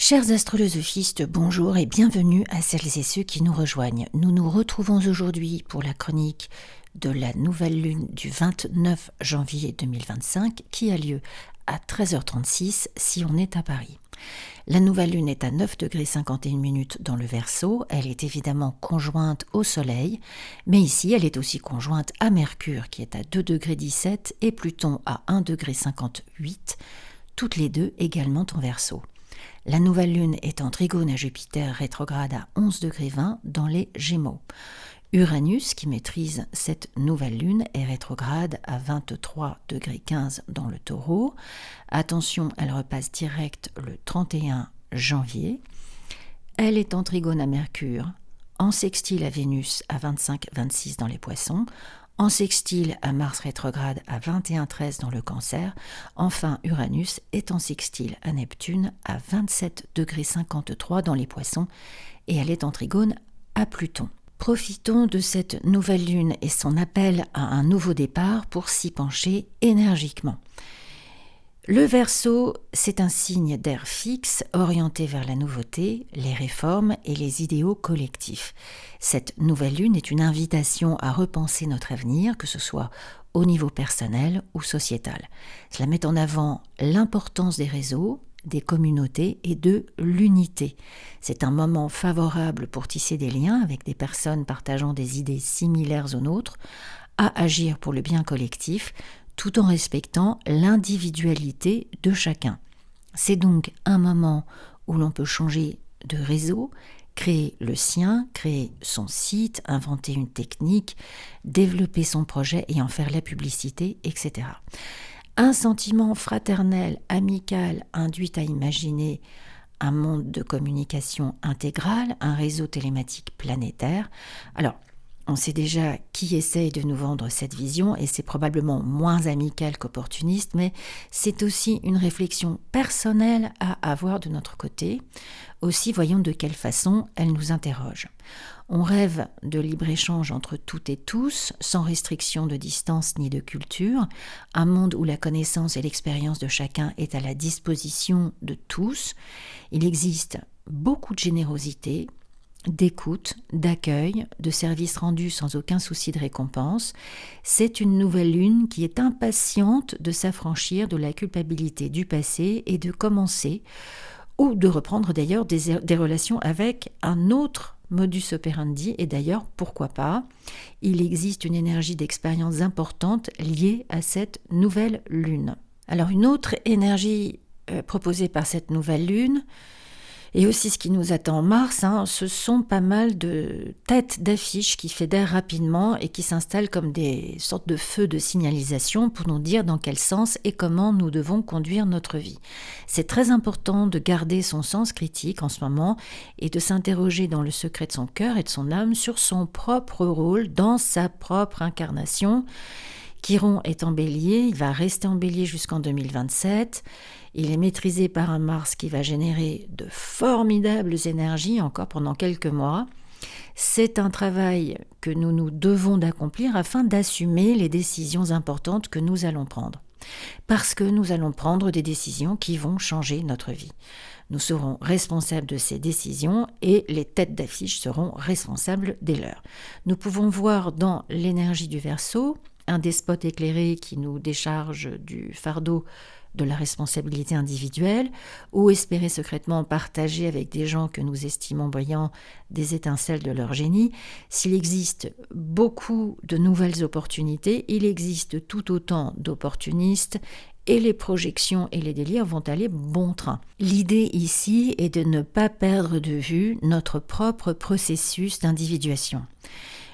Chers astrolosophistes, bonjour et bienvenue à celles et ceux qui nous rejoignent. Nous nous retrouvons aujourd'hui pour la chronique de la nouvelle lune du 29 janvier 2025 qui a lieu à 13h36 si on est à Paris. La nouvelle lune est à 9,51 dans le Verseau, elle est évidemment conjointe au Soleil, mais ici elle est aussi conjointe à Mercure qui est à 2,17 et Pluton à 1,58, toutes les deux également en Verseau. La nouvelle lune est en trigone à Jupiter rétrograde à 11,20 dans les Gémeaux. Uranus, qui maîtrise cette nouvelle lune, est rétrograde à 23,15 dans le Taureau. Attention, elle repasse direct le 31 janvier. Elle est en trigone à Mercure, en sextile à Vénus à 25,26 dans les Poissons, en sextile à Mars rétrograde à 21,13 dans le Cancer. Enfin, Uranus est en sextile à Neptune à 27,53 dans les Poissons et elle est en trigone à Pluton. Profitons de cette nouvelle lune et son appel à un nouveau départ pour s'y pencher énergiquement. Le Verseau, c'est un signe d'air fixe orienté vers la nouveauté, les réformes et les idéaux collectifs. Cette nouvelle lune est une invitation à repenser notre avenir, que ce soit au niveau personnel ou sociétal. Cela met en avant l'importance des réseaux, des communautés et de l'unité. C'est un moment favorable pour tisser des liens avec des personnes partageant des idées similaires aux nôtres, à agir pour le bien collectif, tout en respectant l'individualité de chacun. C'est donc un moment où l'on peut changer de réseau, créer le sien, créer son site, inventer une technique, développer son projet et en faire la publicité, etc. Un sentiment fraternel, amical, induit à imaginer un monde de communication intégrale, un réseau télématique planétaire. Alors, on sait déjà qui essaye de nous vendre cette vision et c'est probablement moins amical qu'opportuniste, mais c'est aussi une réflexion personnelle à avoir de notre côté. Aussi, voyons de quelle façon elle nous interroge. On rêve de libre-échange entre toutes et tous, sans restriction de distance ni de culture, un monde où la connaissance et l'expérience de chacun est à la disposition de tous. Il existe beaucoup de générosité, d'écoute, d'accueil, de services rendus sans aucun souci de récompense. C'est une nouvelle lune qui est impatiente de s'affranchir de la culpabilité du passé et de commencer, ou de reprendre d'ailleurs des relations avec un autre modus operandi, et d'ailleurs, pourquoi pas, il existe une énergie d'expérience importante liée à cette nouvelle lune. Alors une autre énergie proposée par cette nouvelle lune, et aussi ce qui nous attend en mars, ce sont pas mal de têtes d'affiches qui fédèrent rapidement et qui s'installent comme des sortes de feux de signalisation pour nous dire dans quel sens et comment nous devons conduire notre vie. C'est très important de garder son sens critique en ce moment et de s'interroger dans le secret de son cœur et de son âme sur son propre rôle dans sa propre incarnation. Chiron est en Bélier, il va rester en Bélier jusqu'en 2027. Il est maîtrisé par un Mars qui va générer de formidables énergies encore pendant quelques mois. C'est un travail que nous devons d'accomplir afin d'assumer les décisions importantes que nous allons prendre. Parce que nous allons prendre des décisions qui vont changer notre vie. Nous serons responsables de ces décisions et les têtes d'affiche seront responsables des leurs. Nous pouvons voir dans l'énergie du Verseau un despote éclairé qui nous décharge du fardeau de la responsabilité individuelle, ou espérer secrètement partager avec des gens que nous estimons brillants des étincelles de leur génie. S'il existe beaucoup de nouvelles opportunités, il existe tout autant d'opportunistes et les projections et les délires vont aller bon train. L'idée ici est de ne pas perdre de vue notre propre processus d'individuation.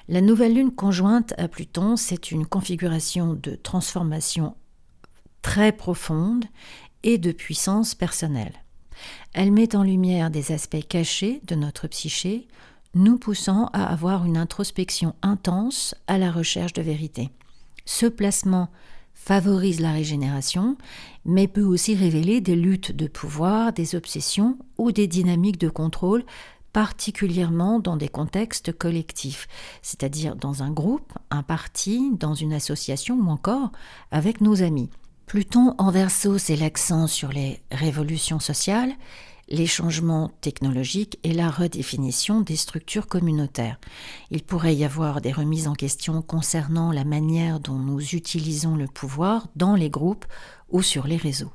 La nouvelle lune conjointe à Pluton, c'est une configuration de transformation très profonde et de puissance personnelle. Elle met en lumière des aspects cachés de notre psyché, nous poussant à avoir une introspection intense à la recherche de vérité. Ce placement favorise la régénération, mais peut aussi révéler des luttes de pouvoir, des obsessions ou des dynamiques de contrôle, particulièrement dans des contextes collectifs, c'est-à-dire dans un groupe, un parti, dans une association ou encore avec nos amis. Pluton en Verseau, c'est l'accent sur les révolutions sociales les changements technologiques et la redéfinition des structures communautaires. Il pourrait y avoir des remises en question concernant la manière dont nous utilisons le pouvoir dans les groupes ou sur les réseaux.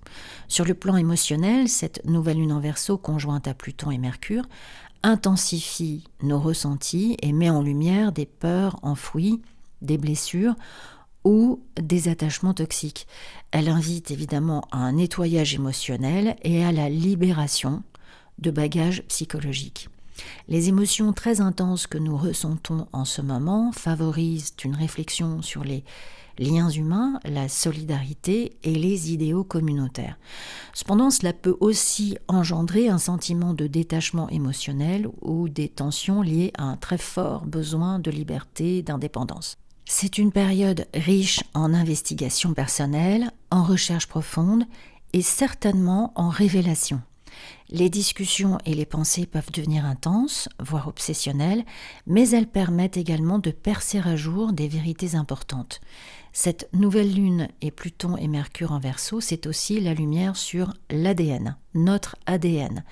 Sur le plan émotionnel, cette nouvelle lune en Verseau conjointe à Pluton et Mercure intensifie nos ressentis et met en lumière des peurs enfouies, des blessures ou des attachements toxiques. Elle invite évidemment à un nettoyage émotionnel et à la libération de bagages psychologiques. Les émotions très intenses que nous ressentons en ce moment favorisent une réflexion sur les liens humains, la solidarité et les idéaux communautaires. Cependant, cela peut aussi engendrer un sentiment de détachement émotionnel ou des tensions liées à un très fort besoin de liberté, d'indépendance. C'est une période riche en investigation personnelle, en recherche profonde et certainement en révélation. Les discussions et les pensées peuvent devenir intenses, voire obsessionnelles, mais elles permettent également de percer à jour des vérités importantes. Cette nouvelle lune et Pluton et Mercure en Verseau, c'est aussi la lumière sur l'ADN, notre ADN,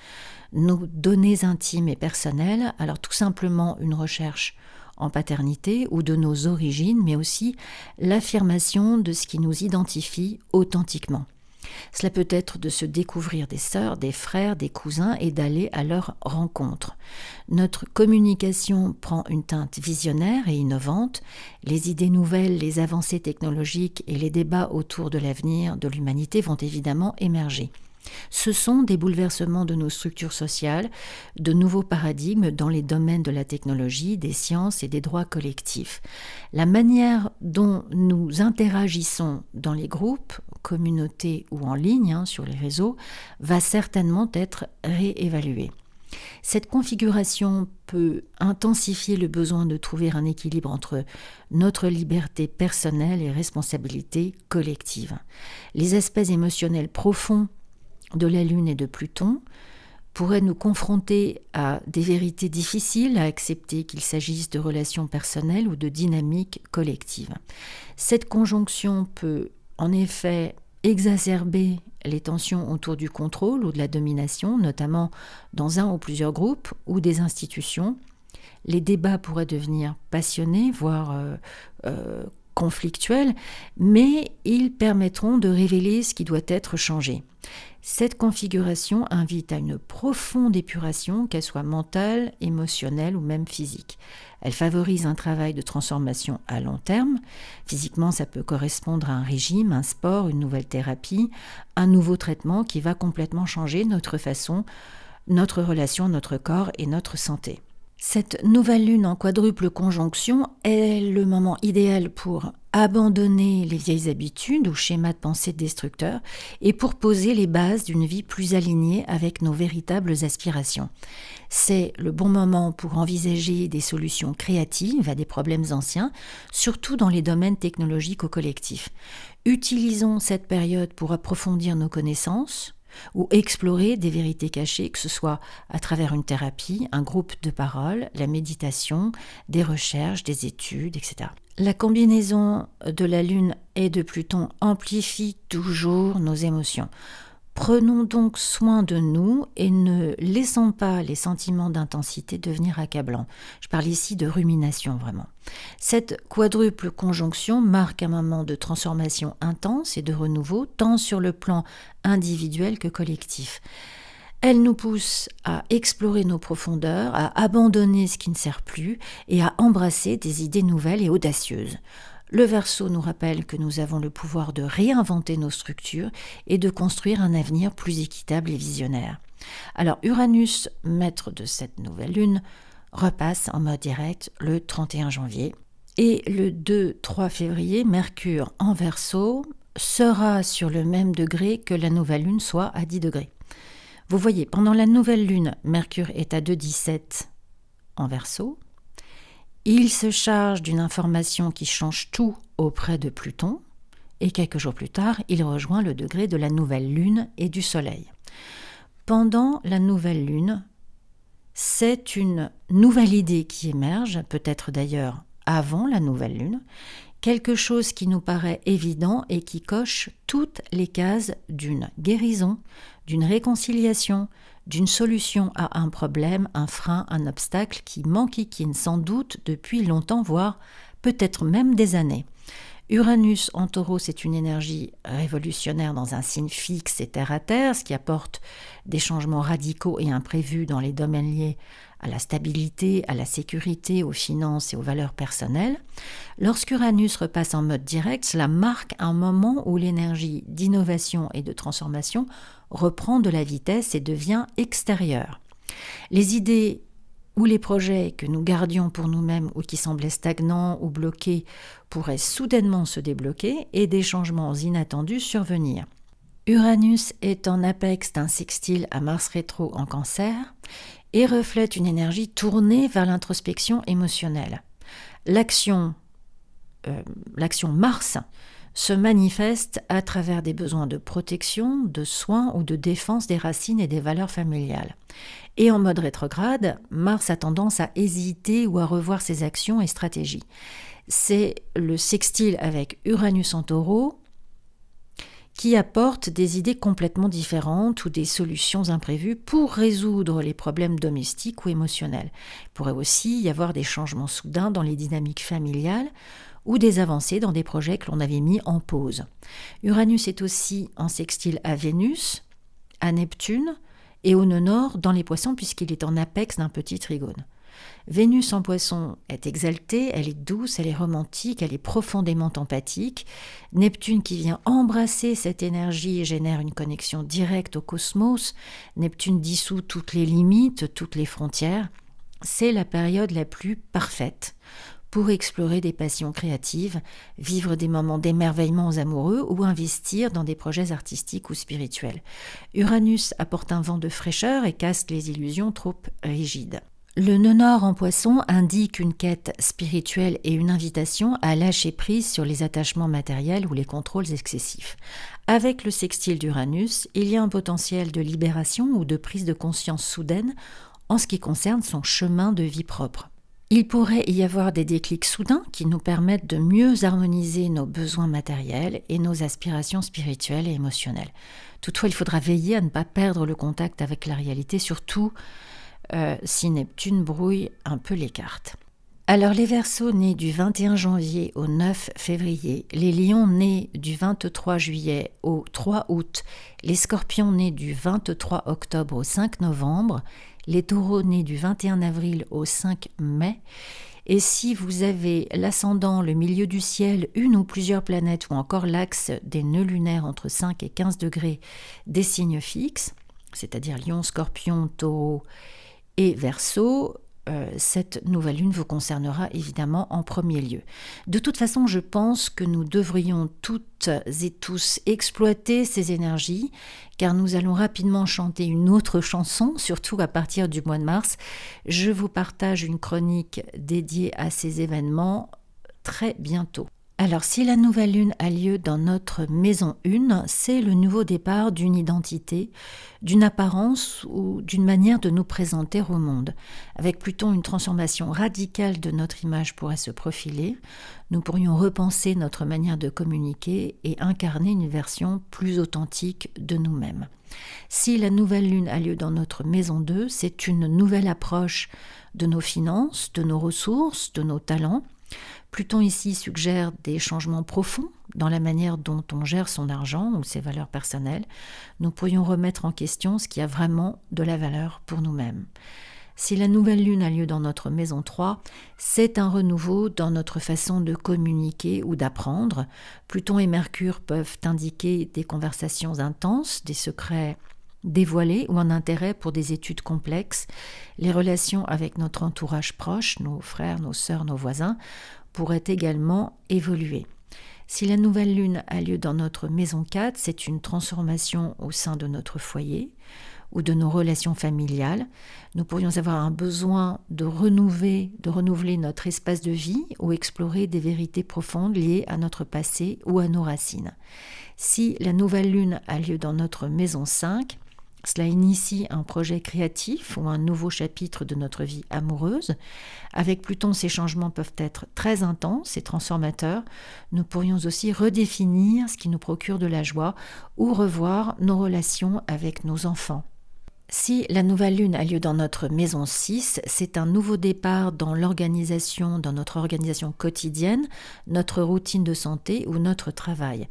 nos données intimes et personnelles, alors tout simplement une recherche en paternité ou de nos origines, mais aussi l'affirmation de ce qui nous identifie authentiquement. Cela peut être de se découvrir des sœurs, des frères, des cousins et d'aller à leur rencontre. Notre communication prend une teinte visionnaire et innovante. Les idées nouvelles, les avancées technologiques et les débats autour de l'avenir de l'humanité vont évidemment émerger. Ce sont des bouleversements de nos structures sociales, de nouveaux paradigmes dans les domaines de la technologie, des sciences et des droits collectifs. La manière dont nous interagissons dans les groupes, communautés ou en ligne, sur les réseaux, va certainement être réévaluée. Cette configuration peut intensifier le besoin de trouver un équilibre entre notre liberté personnelle et responsabilité collective. Les aspects émotionnels profonds de la Lune et de Pluton pourraient nous confronter à des vérités difficiles à accepter, qu'il s'agisse de relations personnelles ou de dynamiques collectives. Cette conjonction peut en effet exacerber les tensions autour du contrôle ou de la domination, notamment dans un ou plusieurs groupes ou des institutions. Les débats pourraient devenir passionnés, voire conflictuels, mais ils permettront de révéler ce qui doit être changé. Cette configuration invite à une profonde épuration, qu'elle soit mentale, émotionnelle ou même physique. Elle favorise un travail de transformation à long terme. Physiquement, ça peut correspondre à un régime, un sport, une nouvelle thérapie, un nouveau traitement qui va complètement changer notre façon, notre relation, notre corps et notre santé. Cette nouvelle lune en quadruple conjonction est le moment idéal pour abandonner les vieilles habitudes ou schémas de pensée destructeurs et pour poser les bases d'une vie plus alignée avec nos véritables aspirations. C'est le bon moment pour envisager des solutions créatives à des problèmes anciens, surtout dans les domaines technologiques ou collectifs. Utilisons cette période pour approfondir nos connaissances, ou explorer des vérités cachées, que ce soit à travers une thérapie, un groupe de parole, la méditation, des recherches, des études, etc. La combinaison de la Lune et de Pluton amplifie toujours nos émotions. Prenons donc soin de nous et ne laissons pas les sentiments d'intensité devenir accablants. Je parle ici de rumination vraiment. Cette quadruple conjonction marque un moment de transformation intense et de renouveau, tant sur le plan individuel que collectif. Elle nous pousse à explorer nos profondeurs, à abandonner ce qui ne sert plus et à embrasser des idées nouvelles et audacieuses. Le Verseau nous rappelle que nous avons le pouvoir de réinventer nos structures et de construire un avenir plus équitable et visionnaire. Alors Uranus, maître de cette nouvelle lune, repasse en mode direct le 31 janvier. Et le 2-3 février, Mercure en Verseau sera sur le même degré que la nouvelle lune, soit à 10 degrés. Vous voyez, pendant la nouvelle lune, Mercure est à 2,17 en Verseau. Il se charge d'une information qui change tout auprès de Pluton, et quelques jours plus tard, il rejoint le degré de la nouvelle lune et du soleil. Pendant la nouvelle lune, c'est une nouvelle idée qui émerge, peut-être d'ailleurs avant la nouvelle lune, quelque chose qui nous paraît évident et qui coche toutes les cases d'une guérison, d'une réconciliation, d'une solution à un problème, un frein, un obstacle qui m'enquiquine sans doute depuis longtemps, voire peut-être même des années. Uranus en Taureau, c'est une énergie révolutionnaire dans un signe fixe et terre à terre, ce qui apporte des changements radicaux et imprévus dans les domaines liés à la stabilité, à la sécurité, aux finances et aux valeurs personnelles. Lorsqu'Uranus repasse en mode direct, cela marque un moment où l'énergie d'innovation et de transformation reprend de la vitesse et devient extérieure. Les idées ou les projets que nous gardions pour nous-mêmes ou qui semblaient stagnants ou bloqués pourraient soudainement se débloquer et des changements inattendus survenir. Uranus est en apex d'un sextile à Mars rétro en Cancer et reflète une énergie tournée vers l'introspection émotionnelle. L'action Mars se manifeste à travers des besoins de protection, de soins ou de défense des racines et des valeurs familiales. Et en mode rétrograde, Mars a tendance à hésiter ou à revoir ses actions et stratégies. C'est le sextile avec Uranus en Taureau qui apporte des idées complètement différentes ou des solutions imprévues pour résoudre les problèmes domestiques ou émotionnels. Il pourrait aussi y avoir des changements soudains dans les dynamiques familiales ou des avancées dans des projets que l'on avait mis en pause. Uranus est aussi en sextile à Vénus, à Neptune et au nœud nord dans les Poissons puisqu'il est en apex d'un petit trigone. Vénus en Poissons est exaltée, elle est douce, elle est romantique, elle est profondément empathique. Neptune qui vient embrasser cette énergie génère une connexion directe au cosmos. Neptune dissout toutes les limites, toutes les frontières. C'est la période la plus parfaite pour explorer des passions créatives, vivre des moments d'émerveillement aux amoureux ou investir dans des projets artistiques ou spirituels. Uranus apporte un vent de fraîcheur et casse les illusions trop rigides. Le nœud nord en Poissons indique une quête spirituelle et une invitation à lâcher prise sur les attachements matériels ou les contrôles excessifs. Avec le sextile d'Uranus, il y a un potentiel de libération ou de prise de conscience soudaine en ce qui concerne son chemin de vie propre. Il pourrait y avoir des déclics soudains qui nous permettent de mieux harmoniser nos besoins matériels et nos aspirations spirituelles et émotionnelles. Toutefois, il faudra veiller à ne pas perdre le contact avec la réalité, surtout si Neptune brouille un peu les cartes. Alors les Verseaux nés du 21 janvier au 9 février, les Lions nés du 23 juillet au 3 août, les Scorpions nés du 23 octobre au 5 novembre, les Taureaux nés du 21 avril au 5 mai. Et si vous avez l'ascendant, le milieu du ciel, une ou plusieurs planètes ou encore l'axe des nœuds lunaires entre 5 et 15 degrés des signes fixes, c'est-à-dire Lion, Scorpion, Taureau et Verseau, cette nouvelle lune vous concernera évidemment en premier lieu. De toute façon, je pense que nous devrions toutes et tous exploiter ces énergies, car nous allons rapidement chanter une autre chanson, surtout à partir du mois de mars. Je vous partage une chronique dédiée à ces événements très bientôt. Alors, si la nouvelle lune a lieu dans notre maison 1, c'est le nouveau départ d'une identité, d'une apparence ou d'une manière de nous présenter au monde. Avec Pluton, une transformation radicale de notre image pourrait se profiler. Nous pourrions repenser notre manière de communiquer et incarner une version plus authentique de nous-mêmes. Si la nouvelle lune a lieu dans notre maison 2, c'est une nouvelle approche de nos finances, de nos ressources, de nos talents. Pluton ici suggère des changements profonds dans la manière dont on gère son argent ou ses valeurs personnelles. Nous pourrions remettre en question ce qui a vraiment de la valeur pour nous-mêmes. Si la nouvelle lune a lieu dans notre maison 3, c'est un renouveau dans notre façon de communiquer ou d'apprendre. Pluton et Mercure peuvent indiquer des conversations intenses, des secrets dévoilés ou un intérêt pour des études complexes. Les relations avec notre entourage proche, nos frères, nos sœurs, nos voisins, pourraient également évoluer. Si la nouvelle lune a lieu dans notre maison 4, c'est une transformation au sein de notre foyer ou de nos relations familiales. Nous pourrions avoir un besoin de renouveler notre espace de vie ou explorer des vérités profondes liées à notre passé ou à nos racines. Si la nouvelle lune a lieu dans notre maison 5, cela initie un projet créatif ou un nouveau chapitre de notre vie amoureuse. Avec Pluton, ces changements peuvent être très intenses et transformateurs. Nous pourrions aussi redéfinir ce qui nous procure de la joie ou revoir nos relations avec nos enfants. Si la nouvelle lune a lieu dans notre maison 6, c'est un nouveau départ dans notre organisation quotidienne, notre routine de santé ou notre travail.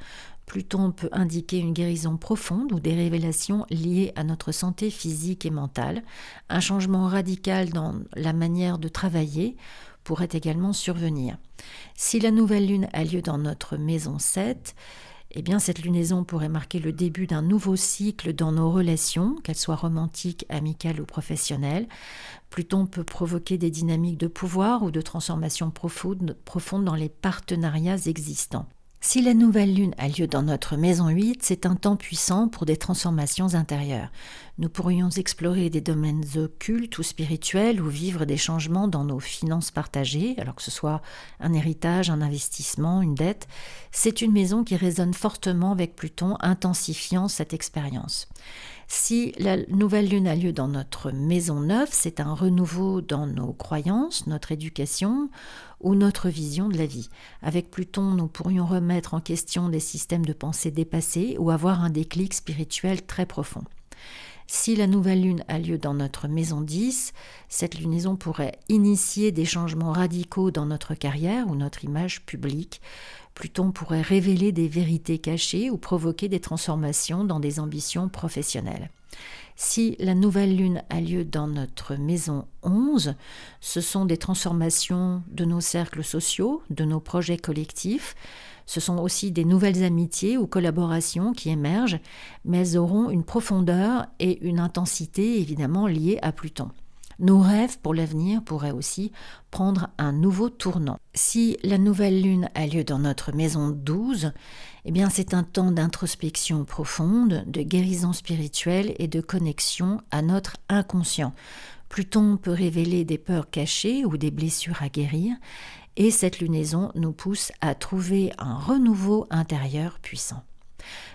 Pluton peut indiquer une guérison profonde ou des révélations liées à notre santé physique et mentale. Un changement radical dans la manière de travailler pourrait également survenir. Si la nouvelle lune a lieu dans notre maison 7, eh bien, cette lunaison pourrait marquer le début d'un nouveau cycle dans nos relations, qu'elles soient romantiques, amicales ou professionnelles. Pluton peut provoquer des dynamiques de pouvoir ou de transformation profonde dans les partenariats existants. Si la nouvelle lune a lieu dans notre maison 8, c'est un temps puissant pour des transformations intérieures. Nous pourrions explorer des domaines occultes ou spirituels ou vivre des changements dans nos finances partagées, alors que ce soit un héritage, un investissement, une dette. C'est une maison qui résonne fortement avec Pluton, intensifiant cette expérience. Si la nouvelle lune a lieu dans notre maison 9, c'est un renouveau dans nos croyances, notre éducation ou notre vision de la vie. Avec Pluton, nous pourrions remettre en question des systèmes de pensée dépassés ou avoir un déclic spirituel très profond. Si la nouvelle lune a lieu dans notre maison 10, cette lunaison pourrait initier des changements radicaux dans notre carrière ou notre image publique. Pluton pourrait révéler des vérités cachées ou provoquer des transformations dans des ambitions professionnelles. Si la nouvelle lune a lieu dans notre maison 11, ce sont des transformations de nos cercles sociaux, de nos projets collectifs. Ce sont aussi des nouvelles amitiés ou collaborations qui émergent, mais elles auront une profondeur et une intensité évidemment liées à Pluton. Nos rêves pour l'avenir pourraient aussi prendre un nouveau tournant. Si la nouvelle lune a lieu dans notre maison 12, eh bien c'est un temps d'introspection profonde, de guérison spirituelle et de connexion à notre inconscient. Pluton peut révéler des peurs cachées ou des blessures à guérir, et cette lunaison nous pousse à trouver un renouveau intérieur puissant.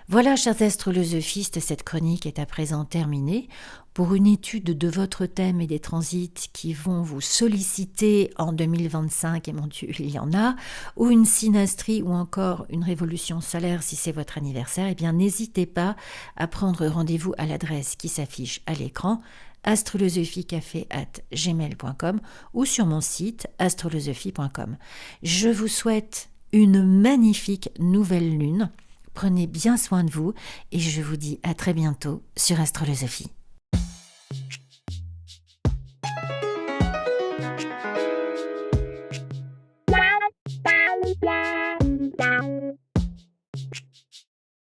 Voilà, chers astrolosophistes, cette chronique est à présent terminée. Pour une étude de votre thème et des transits qui vont vous solliciter en 2025, et mon Dieu, il y en a, ou une synastrie ou encore une révolution solaire si c'est votre anniversaire, eh bien n'hésitez pas à prendre rendez-vous à l'adresse qui s'affiche à l'écran, astrolosophicafé@gmail.com ou sur mon site astrolosophie.com. Je vous souhaite une magnifique nouvelle lune. Prenez bien soin de vous et je vous dis à très bientôt sur Astrolosophie.